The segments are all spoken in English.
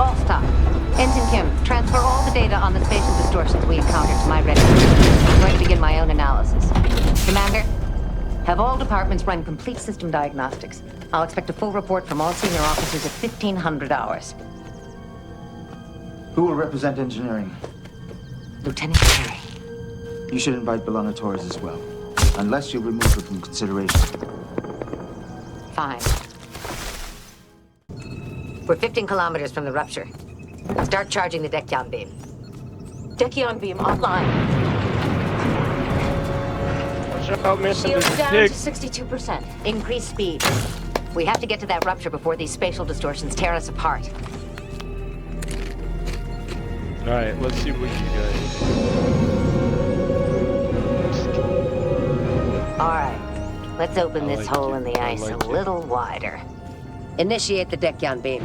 All stop. Ensign Kim, transfer all the data on the spatial distortions we encountered to my register. I'm going to begin my own analysis. Commander, have all departments run complete system diagnostics. I'll expect a full report from all senior officers at 1500 hours. Who will represent engineering? Lieutenant Carey. You should invite B'Elanna Torres as well. Unless you remove her from consideration. Fine. We're 15 kilometers from the rupture. Start charging the Dekion beam. Dekion beam online. Watch out, man. Shields There's a down pig. to 62%. Increase speed. We have to get to that rupture before these spatial distortions tear us apart. Alright, let's see what you guys. All right. Let's open this hole in the ice a little wider. Initiate the Dekion beam.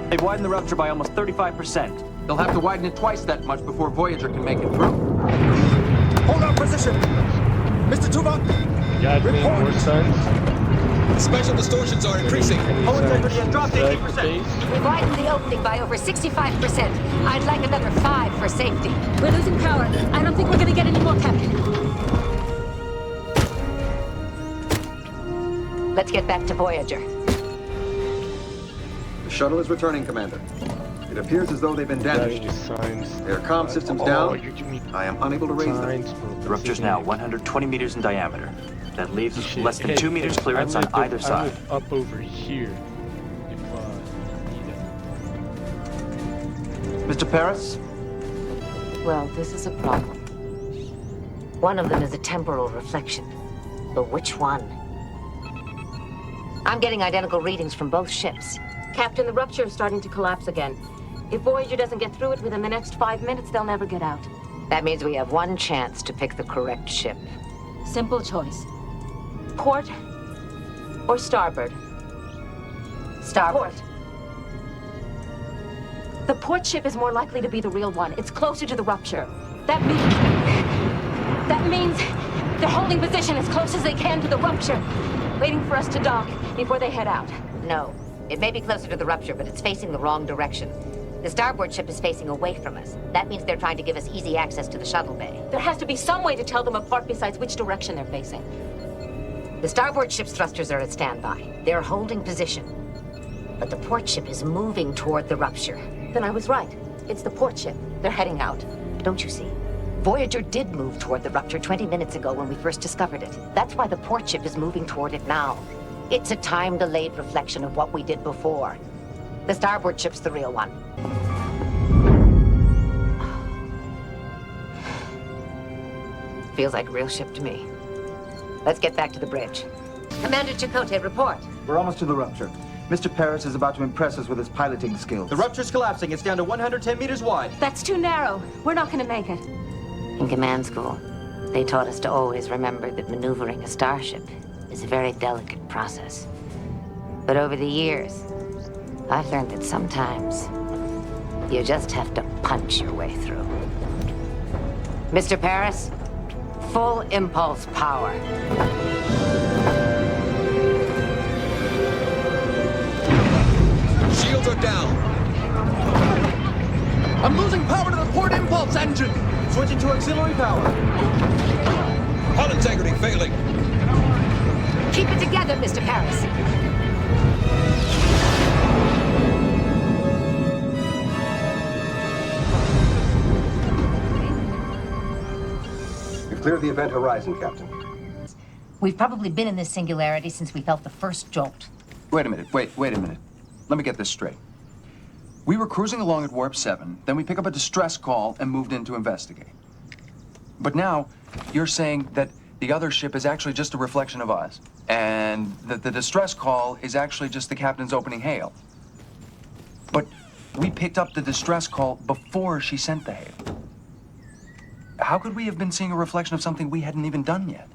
They've widened the rupture by almost 35%. They'll have to widen it twice that much before Voyager can make it through. Hold our position! Mr. Tuvok! Got me more sons. The special distortions are increasing. Hull integrity has dropped 80%. We widened the opening by over 65%. I'd like another 5 for safety. We're losing power. I don't think we're gonna get any more, Captain. Let's get back to Voyager. The shuttle is returning, Commander. It appears as though they've been damaged. Signs. Their comm systems Oh, down. you're giving me I am unable to raise them. signs. The rupture's now 120 meters in diameter. That leaves us Shit. less than Hey, 2 meters hey, clearance I on live either I side. live up over here. If need it. Mr. Paris? Well, this is a problem. One of them is a temporal reflection. But which one? I'm getting identical readings from both ships. Captain, the rupture is starting to collapse again. If Voyager doesn't get through it within the next 5 minutes, they'll never get out. That means we have one chance to pick the correct ship. Simple choice. Port or starboard? Starboard. Port. The port ship is more likely to be the real one. It's closer to the rupture. That means they're holding position as close as they can to the rupture, waiting for us to dock before they head out. No. It may be closer to the rupture, but it's facing the wrong direction. The starboard ship is facing away from us. That means they're trying to give us easy access to the shuttle bay. There has to be some way to tell them apart besides which direction they're facing. The starboard ship's thrusters are at standby. They're holding position. But the port ship is moving toward the rupture. Then I was right. It's the port ship. They're heading out. Don't you see? Voyager did move toward the rupture 20 minutes ago when we first discovered it. That's why the port ship is moving toward it now. It's a time-delayed reflection of what we did before. The starboard ship's the real one. Feels like a real ship to me. Let's get back to the bridge. Commander Chakotay, report. We're almost to the rupture. Mr. Paris is about to impress us with his piloting skills. The rupture's collapsing. It's down to 110 meters wide. That's too narrow. We're not gonna make it. In command school, they taught us to always remember that maneuvering a starship is a very delicate process. But over the years, I've learned that sometimes you just have to punch your way through. Mr. Paris, full impulse power. Shields are down. I'm losing power to the port impulse engine. Switching to auxiliary power. Hull integrity failing. Keep it together, Mr. Paris. You've cleared the event horizon, Captain. We've probably been in this singularity since we felt the first jolt. Wait a minute, wait a minute. Let me get this straight. We were cruising along at Warp 7, then we pick up a distress call and moved in to investigate. But now, you're saying that the other ship is actually just a reflection of us, and that the distress call is actually just the captain's opening hail. But we picked up the distress call before she sent the hail. How could we have been seeing a reflection of something we hadn't even done yet?